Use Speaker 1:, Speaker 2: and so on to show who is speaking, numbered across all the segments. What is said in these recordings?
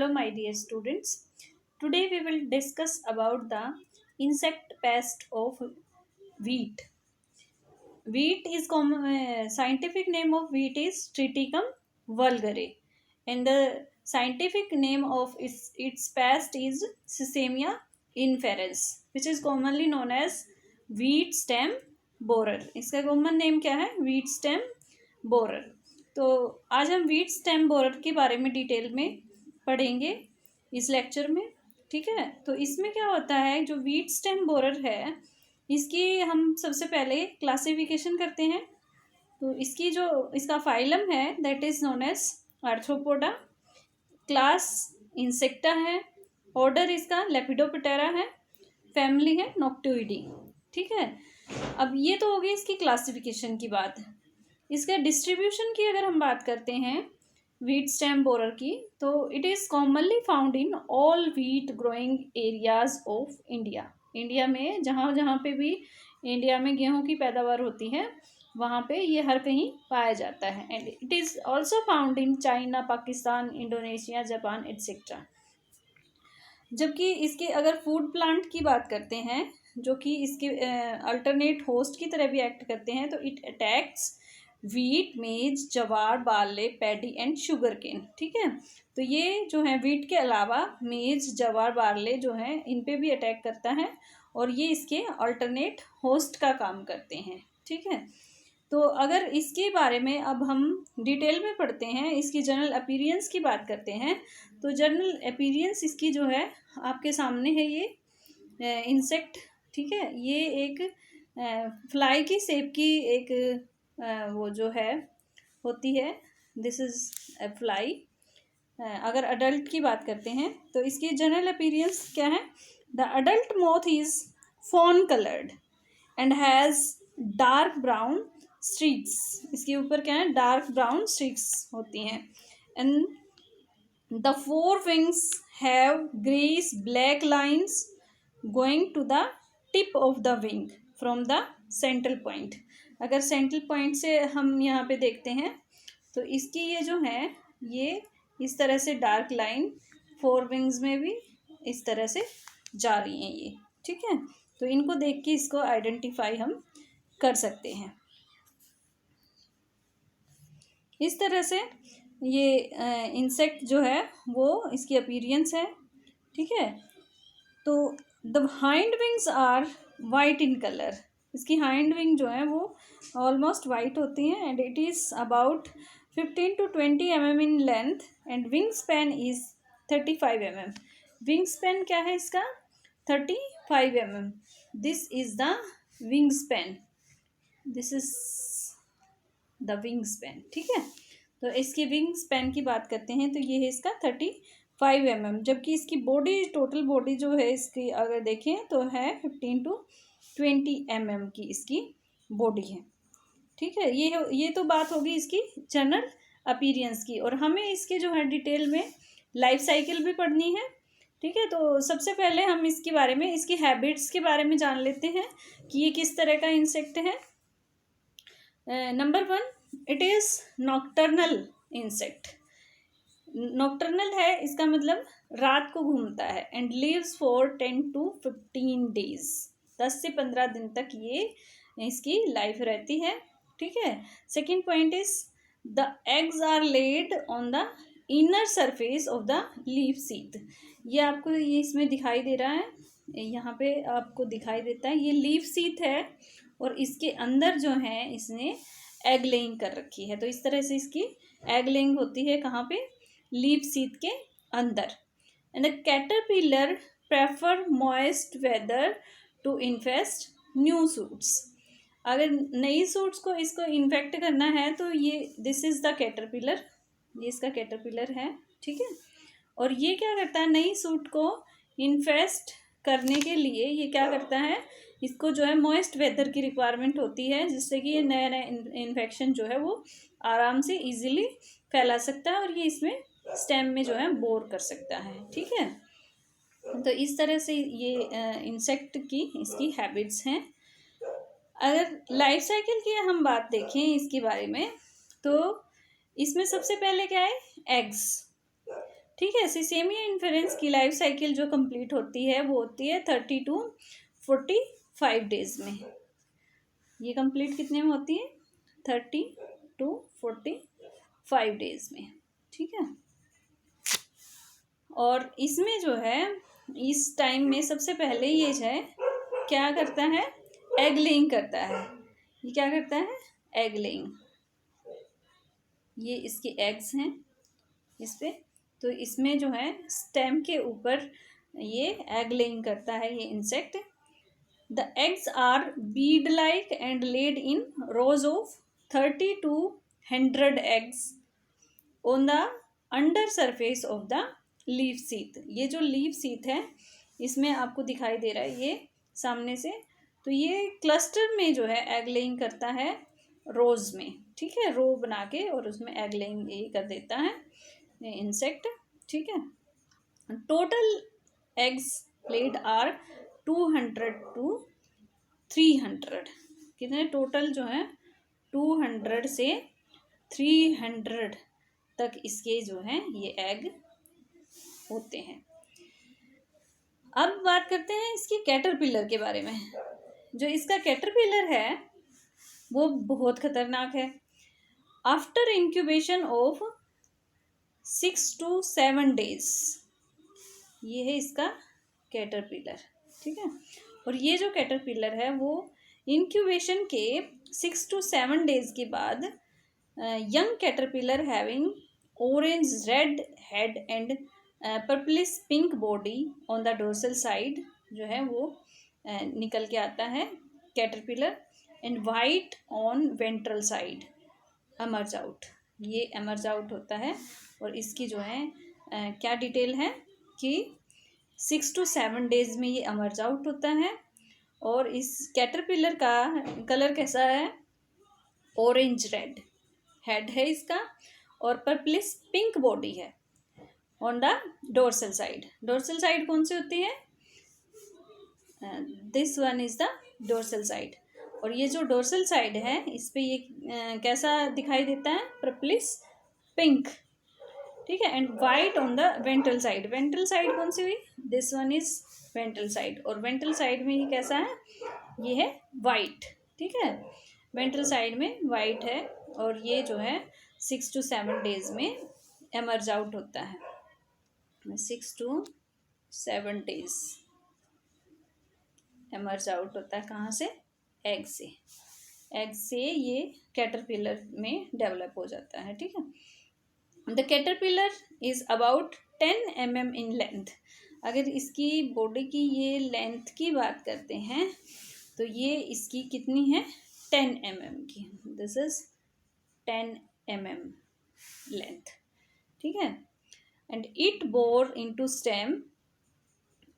Speaker 1: my dear students. Today we will discuss about the insect pest of wheat. Wheat is scientific name of wheat is Triticum vulgare, and the scientific name of its pest is Sesamia inferens, which is commonly known as wheat stem borer. इसका common name क्या है? wheat stem borer. तो आज हम wheat stem borer के बारे में detail में पढ़ेंगे इस लेक्चर में. ठीक है, तो इसमें क्या होता है, जो व्हीट स्टेम बोरर है इसकी हम सबसे पहले क्लासिफिकेशन करते हैं. तो इसका फाइलम है that is known as Arthropoda, class Insecta है, ऑर्डर इसका लेपिडोप्टेरा है, फैमिली है नोक्टोइडी. ठीक है, अब ये तो होगी इसकी क्लासिफिकेशन की बात. इसका डिस्ट्रीब्यूशन की अगर हम बात करते हैं व्हीट स्टेम बोरर की, तो it is commonly found in all wheat growing areas of India. India में जहाँ जहाँ पे भी इंडिया में गेहूं की पैदावार होती है वहाँ पे ये हर कहीं पाया जाता है. And it is also found in China, Pakistan, Indonesia, Japan etcetera. जबकि इसके अगर फूड प्लांट की बात करते हैं जो कि इसके अल्टरनेट होस्ट की तरह भी एक्ट करते हैं, तो it attacks wheat, maize, jowar, barley, paddy and sugar cane. ठीक है, तो ये जो है वीट के अलावा मेज, जवार, बार्ले जो है इन पे भी अटैक करता है और ये इसके अल्टरनेट होस्ट का काम करते हैं. ठीक है, तो अगर इसके बारे में अब हम डिटेल में पढ़ते हैं, इसकी जनरल अपीयरेंस की बात करते हैं, तो जनरल अपीयरेंस इसकी जो है आपके सामने है ये इंसेक्ट. ठीक है, ये एक फ्लाई की शेप की एक वो जो है होती है, दिस इज ए फ्लाई. अगर अडल्ट की बात करते हैं तो इसकी जनरल अपीयरेंस क्या है? The adult moth is fawn coloured and has dark brown streaks. इसके ऊपर क्या है? डार्क ब्राउन स्ट्रीक्स होती हैं. And the fore wings have greys black lines going to the tip of the wing from the central point. अगर central point से हम यहाँ पे देखते हैं तो इसकी ये जो है ये इस तरह से डार्क लाइन फोर विंग्स में भी इस तरह से जा रही हैं ये. ठीक है, तो इनको देख के इसको आइडेंटिफाई हम कर सकते हैं. इस तरह से ये इंसेक्ट जो है वो इसकी अपीयरेंस है. ठीक है, तो the hind wings are white in colour. इसकी हाइंड विंग जो है वो ऑलमोस्ट वाइट होती हैं and it is about 15 to 20 mm in length and wing span is 35 mm. Wing span क्या है इसका? 35 mm. This is the wing span, this is the wing span. ठीक है, तो इसकी विंग स्पैन की बात करते हैं तो ये है इसका 35 mm. जबकि इसकी बॉडी, टोटल बॉडी जो है इसकी अगर देखें तो है 15 to 20 mm की इसकी बॉडी है. ठीक है, ये तो बात होगी इसकी जनरल अपीयरेंस की. और हमें इसके जो है डिटेल में लाइफ साइकिल भी पढ़नी है. ठीक है, तो सबसे पहले हम इसके बारे में, इसकी हैबिट्स के बारे में जान लेते हैं कि ये किस तरह का इंसेक्ट है. Number 1, it is nocturnal insect. Nocturnal है इसका मतलब रात को घूमता है. And lives for 10 to 15 days. 10 से 15 दिन तक ये इसकी लाइफ रहती है. ठीक है, second point is the eggs are laid on the inner surface of the leaf sheath. ये आपको ये इसमें दिखाई दे रहा है, यहाँ पे आपको दिखाई देता है ये लीफ सीथ है और इसके अंदर जो है इसने एग लेइंग कर रखी है. तो इस तरह से इसकी एग लेइंग होती है कहाँ पे? लीफ सीथ के अंदर. And the caterpillar prefer moist weather to infest new shoots. अगर नई सूट्स को इसको इन्फेक्ट करना है तो ये दिस इज़ द कैटरपिलर, ये इसका कैटरपिलर है. ठीक है, और ये क्या करता है? नई सूट को इन्फेस्ट करने के लिए ये क्या करता है? इसको जो है मॉइस्ट वेदर की रिक्वायरमेंट होती है जिससे कि ये नया नया इन्फेक्शन जो है वो आराम से इजीली फैला सकता है और ये इसमें स्टेम में जो है बोर कर सकता है. ठीक है, तो इस तरह से ये इंसेक्ट की इसकी हैबिट्स हैं. अगर लाइफ साइकिल की हम बात देखें इसके बारे में तो इसमें सबसे पहले क्या है? एग्स. ठीक है। सीसेमिया इन्फेरेंस की लाइफ साइकिल जो कंप्लीट होती है वो होती है 30 to 45 डेज में। ये कंप्लीट कितने में होती है? 30 to 45 डेज में, ठीक है। और इसमें जो है इस टाइम में सबसे पहले ये है क्या करता है? एग लेइंग करता है। ये क्या करता है? Egg laying. ये इसके एग्स हैं इस पे, तो इसमें जो है स्टेम के ऊपर ये एग लेइंग करता है ये insect. The eggs are bead like and laid in rows of 30 to 100 eggs on the under surface of the leaf sheath. ये जो लीफ सीथ है इसमें आपको दिखाई दे रहा है ये सामने से, तो ये क्लस्टर में जो है एग लेइंग करता है रोज में, ठीक है। रो बना के और उसमें एग लेइंग ये कर देता है इंसेक्ट, ठीक है। Total eggs laid are 200 to 300। कितने टोटल जो है 200 से 300 तक इसके जो है ये एग होते हैं। अब बात करते हैं इसकी कैटरपिलर के बारे में। जो इसका कैटरपिलर है वो बहुत खतरनाक है। After incubation of 6 to 7 days, ये है इसका कैटरपिलर, ठीक है। और ये जो कैटरपिलर है वो इंक्यूबेशन के 6 to 7 डेज के बाद young caterpillar having orange red head and purplish pink body on the dorsal side जो है वो निकल के आता है caterpillar, and white on ventral side emerge out. ये एमर्ज आउट होता है। और इसकी जो है क्या डिटेल है कि 6 to 7 डेज में ये एमर्ज आउट होता है। और इस कैटरपिलर का कलर कैसा है? ऑरेंज रेड हेड है इसका और पर्पलिश पिंक बॉडी है on the dorsal side. Dorsal side कौन सी होती है? This one is the dorsal side. और ये जो डोर्सल साइड है इस पे ये कैसा दिखाई देता है? पर्पलिश पिंक, ठीक है। And white on the ventral side. Ventral side कौन सी हुई? This one is ventral side. और वेंट्रल साइड में ये कैसा है? ये है वाइट, ठीक है। वेंट्रल साइड में वाइट है और ये जो है 6 to 7 डेज में एमर्ज आउट होता है। 6 to 7 डेज एमर्ज आउट होता है। कहाँ से? एग से। एग से ये कैटरपिलर में डेवलप हो जाता है, ठीक है। The caterpillar is about 10 mm in length. अगर इसकी बॉडी की ये लेंथ की बात करते हैं तो ये इसकी कितनी है? 10 mm की। दिस इज 10 mm लेंथ, ठीक है। And it bore into stem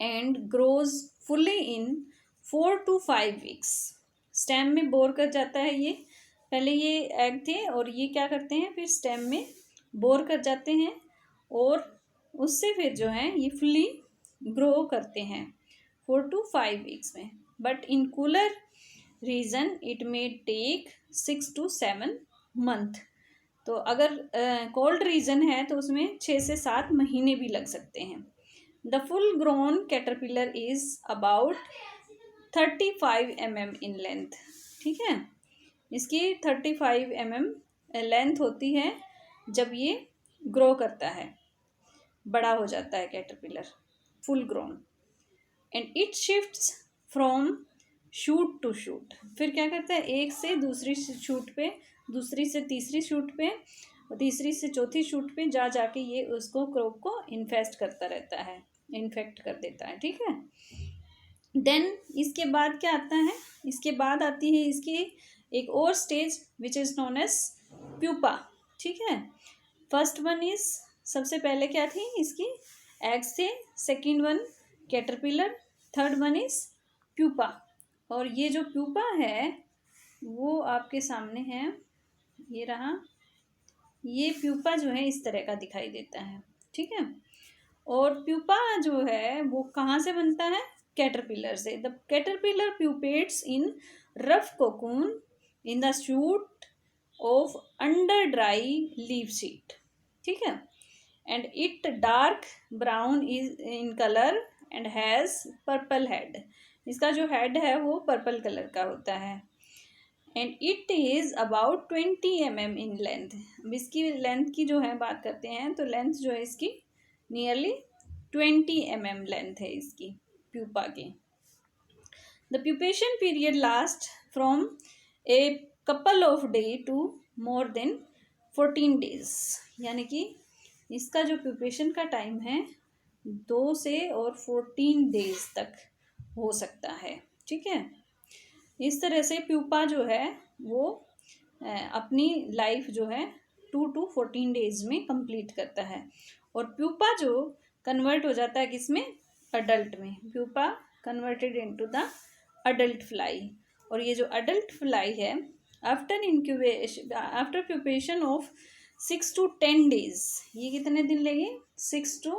Speaker 1: and grows fully in 4 to 5 weeks। Stem में बोर कर जाता है ये। पहले ये एग थे और ये क्या करते हैं फिर स्टेम में बोर कर जाते हैं और उससे फिर जो है ये फुली ग्रो करते हैं 4 to 5 weeks में। But in cooler region it may take 6 to 7 month। तो अगर कोल्ड रीजन है तो उसमें 6 से 7 महीने भी लग सकते हैं। The full grown caterpillar is about 35 mm in length, ठीक है। इसकी 35 mm लेंथ होती है जब ये ग्रो करता है, बड़ा हो जाता है caterpillar, full grown. And it shifts from shoot to shoot. फिर क्या करता है? एक से दूसरी शूट पे, दूसरी से तीसरी शूट पे और तीसरी से चौथी शूट पे जा जाके ये उसको क्रॉप को इन्फेस्ट करता रहता है, इन्फेक्ट कर देता है, ठीक है। देन इसके बाद क्या आता है? इसके बाद आती है इसकी एक और stage which is known as pupa, ठीक है। फर्स्ट वन इज, सबसे पहले क्या थी इसकी? एग से। Second one caterpillar. Third one is pupa. और ये जो प्यूपा है वो आपके सामने है, ये रहा। ये प्यूपा जो है इस तरह का दिखाई देता है, ठीक है। और प्यूपा जो है वो कहाँ से बनता है? कैटरपिलर से। The caterpillar प्यूपेट्स in rough cocoon in the shoot of under dry leaf sheet, ठीक है। and it dark brown is in color and has purple head. इसका जो head है वो पर्पल कलर का होता है. And it is about 20 mm in length. अब इसकी लेंथ की जो है बात करते हैं तो लेंथ जो है इसकी नियरली 20 mm लेंथ है इसकी प्यूपा की. The pupation period last from a couple of day to more than 14 days. यानी कि इसका जो प्यूपेशन का टाइम है 2 से और 14 days तक हो सकता है. ठीक है, इस तरह से प्यूपा जो है वो अपनी लाइफ जो है 2 to 14 days में कंप्लीट करता है. और प्यूपा जो कन्वर्ट हो जाता है किसमें, अडल्ट में. Pupa converted into the adult fly. और ये जो अडल्ट फ्लाई है after pupation of 6 to 10 days, ये कितने दिन लगे, 6 to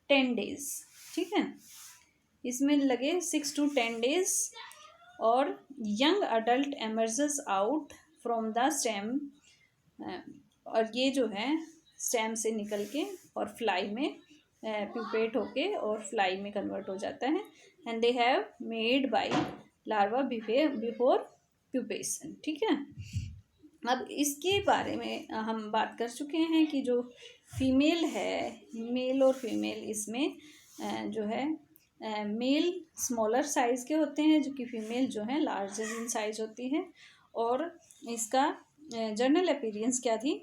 Speaker 1: 10 days. ठीक है, इसमें लगे 6 to 10 days. और young adult emerges out from the stem. और ये जो है स्टेम से निकल के और फ्लाई में प्यूपेट होके और फ्लाई में कन्वर्ट हो जाता है. And they have made by larva before pupation. ठीक है, अब इसके बारे में हम बात कर चुके हैं कि जो फीमेल है, मेल और फीमेल इसमें जो है मेल स्मॉलर साइज़ के होते हैं जबकि फीमेल जो है लार्जर इन साइज होती है. और इसका जनरल अपीयरेंस क्या थी,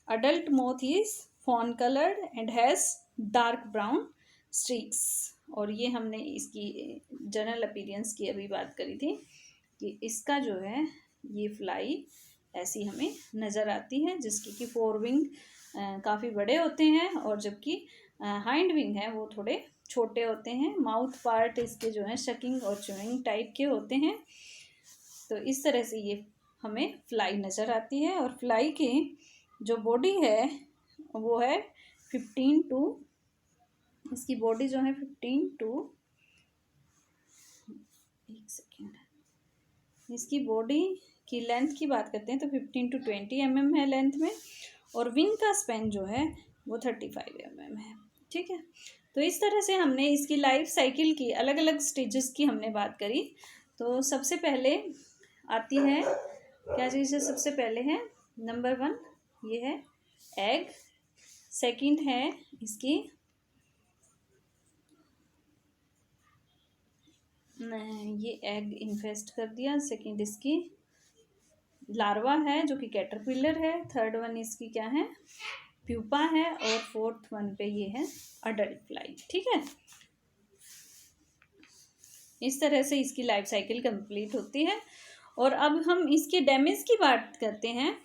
Speaker 1: adult moth is fawn coloured and has dark brown streaks. और ये हमने इसकी जनरल अपीयरेंस की अभी बात करी थी कि इसका जो है ये फ्लाई ऐसी हमें नज़र आती है जिसकी कि फोर विंग काफ़ी बड़े होते हैं और जबकि हाइंड विंग है वो थोड़े छोटे होते हैं. माउथ पार्ट इसके जो है शकिंग और च्यूइंग टाइप के होते हैं. तो इस तरह से ये हमें फ्लाई नज़र आती है. और फ्लाई की जो बॉडी है वो है 15 टू, इसकी बॉडी जो है 15 टू, एक सेकेंड, इसकी बॉडी की लेंथ की बात करते हैं तो 15 to 20 mm है लेंथ में. और विंग का स्पेन जो है वो 35 mm है. ठीक है, तो इस तरह से हमने इसकी लाइफ साइकिल की अलग अलग स्टेजेस की हमने बात करी. तो सबसे पहले आती है क्या चीज़ है, सबसे पहले है नंबर 1 ये है एग. सेकंड है इसकी ये एग इन्फेस्ट कर दिया. सेकंड इसकी लार्वा है जो कि कैटरपिलर है. थर्ड वन इसकी क्या है, प्यूपा है. और फोर्थ वन पे ये है अडल्ट फ्लाई. ठीक है, इस तरह से इसकी लाइफ साइकिल कंप्लीट होती है. और अब हम इसके डैमेज की बात करते हैं.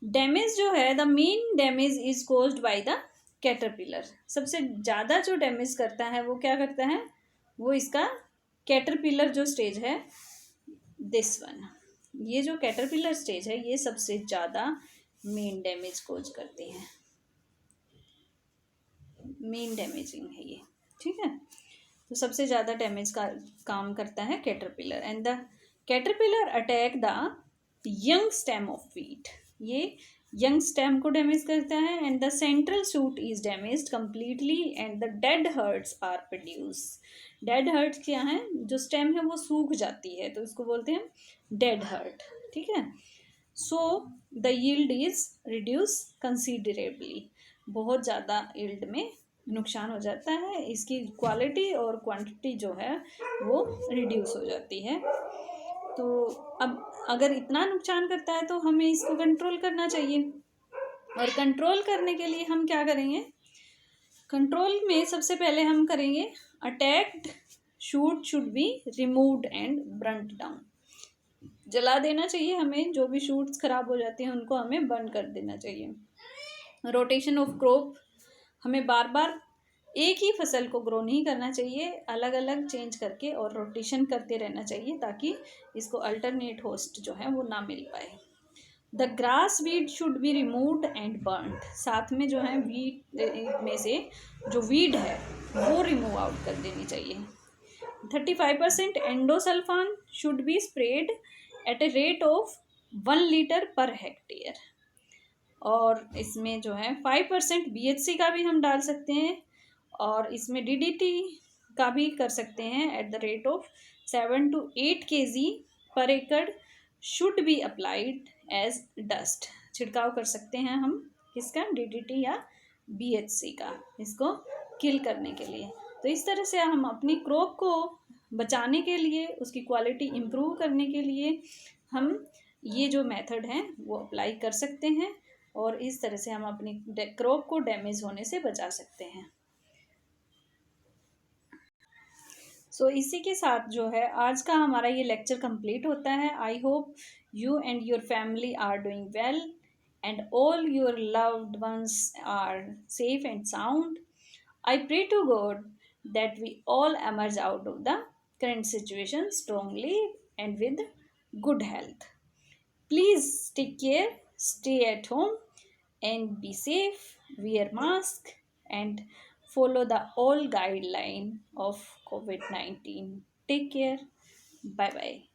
Speaker 1: डैमेज जो है, the main damage is caused by the caterpillar. सबसे ज़्यादा जो डैमेज करता है वो क्या करता है, वो इसका कैटरपिलर जो स्टेज है, दिस वन, ये जो कैटरपिलर स्टेज है ये सबसे ज़्यादा मेन डैमेज कोज करती है. मेन डैमेजिंग है ये. ठीक है, तो सबसे ज़्यादा डैमेज का काम करता है caterpillar. And the caterpillar attack the young stem of wheat. ये यंग स्टेम को डैमेज करता है. And the central shoot is damaged completely and the dead hearts are produce. Dead heart क्या है, जो स्टेम है वो सूख जाती है तो इसको बोलते हैं डेड हर्ट. ठीक है, so the yield is reduce considerably. बहुत ज़्यादा यील्ड में नुकसान हो जाता है. इसकी क्वालिटी और क्वांटिटी जो है वो रिड्यूस हो जाती है. तो अब अगर इतना नुकसान करता है तो हमें इसको कंट्रोल करना चाहिए. और कंट्रोल करने के लिए हम क्या करेंगे, कंट्रोल में सबसे पहले हम करेंगे attacked shoot should be removed and burned down. जला देना चाहिए हमें, जो भी शूट्स खराब हो जाती हैं उनको हमें बर्न कर देना चाहिए. रोटेशन ऑफ क्रॉप, हमें बार बार एक ही फसल को ग्रो नहीं करना चाहिए, अलग अलग चेंज करके और रोटेशन करते रहना चाहिए ताकि इसको अल्टरनेट होस्ट जो है वो ना मिल पाए. The grass weed should be removed and burned. साथ में जो है वीड में से जो वीड है वो रिमूव आउट कर देनी चाहिए. 35% endosulfan should be spread at a rate of 1 liter per hectare. और इसमें जो है 5% BHC का भी हम डाल सकते हैं, और इसमें DDT का भी कर सकते हैं at the rate of 7 to 8 kg per एकड़ should be applied as dust. छिड़काव कर सकते हैं हम किसका, DDT या BHC का, इसको किल करने के लिए। तो इस तरह से हम अपनी क्रॉप को बचाने के लिए, उसकी क्वालिटी इम्प्रूव करने के लिए हम ये जो मेथड हैं वो अप्लाई कर सकते हैं, और इस तरह से हम अपनी क्रॉप को डैमेज होने से बचा सकते हैं। सो इसी के साथ जो है आज का हमारा ये लेक्चर कंप्लीट होता है। I hope you and your family are doing well and all your loved ones are safe and sound. I pray to God that we all emerge out of the current situation strongly and with good health. Please take care, stay at home and be safe, wear mask and follow the all guideline of COVID-19. Take care. Bye bye.